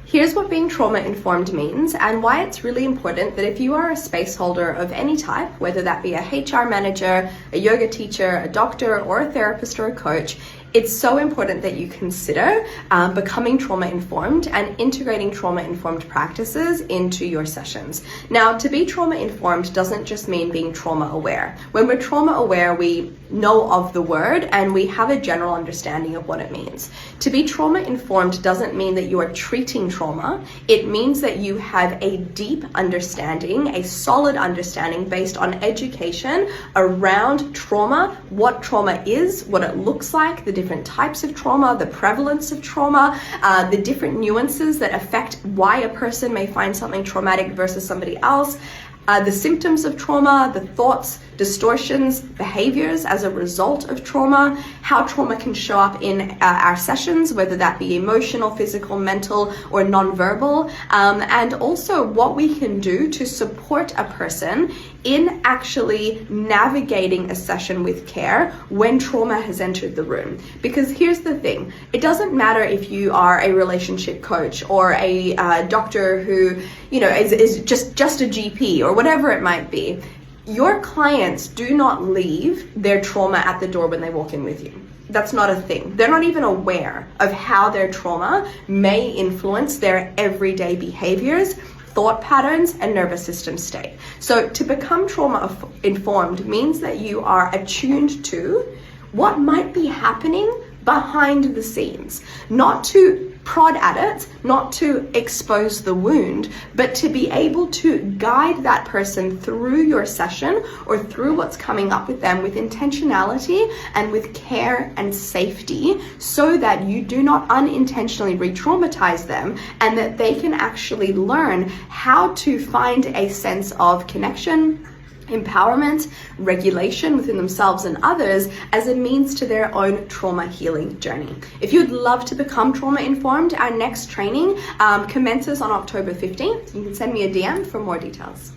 Here's what being trauma-informed means and why it's really important that if you are a space holder of any type, whether that be a HR manager, a yoga teacher, a doctor, or a therapist or a coach, it's so important that you consider becoming trauma-informed and integrating trauma-informed practices into your sessions. Now, to be trauma-informed doesn't just mean being trauma-aware. When we're trauma-aware, we know of the word and we have a general understanding of what it means. To be trauma-informed doesn't mean that you are treating trauma. It means that you have a deep understanding, a solid understanding based on education around trauma, what trauma is, what it looks like, the different types of trauma, the prevalence of trauma, the different nuances that affect why a person may find something traumatic versus somebody else, the symptoms of trauma, the thoughts, distortions, behaviors as a result of trauma, how trauma can show up in our sessions, whether that be emotional, physical, mental, or nonverbal, and also what we can do to support a person in actually navigating a session with care when trauma has entered the room. Because here's the thing, it doesn't matter if you are a relationship coach or a doctor who, is just a GP or whatever it might be. Your clients do not leave their trauma at the door when they walk in with you. That's not a thing. They're not even aware of how their trauma may influence their everyday behaviors, thought patterns, and nervous system state. So to become trauma informed means that you are attuned to what might be happening behind the scenes, not to prod at it, not to expose the wound, but to be able to guide that person through your session or through what's coming up with them with intentionality and with care and safety, so that you do not unintentionally re-traumatize them and that they can actually learn how to find a sense of connection, empowerment, regulation within themselves and others as a means to their own trauma healing journey. If you'd love to become trauma informed, our next training commences on October 15th. You can send me a DM for more details.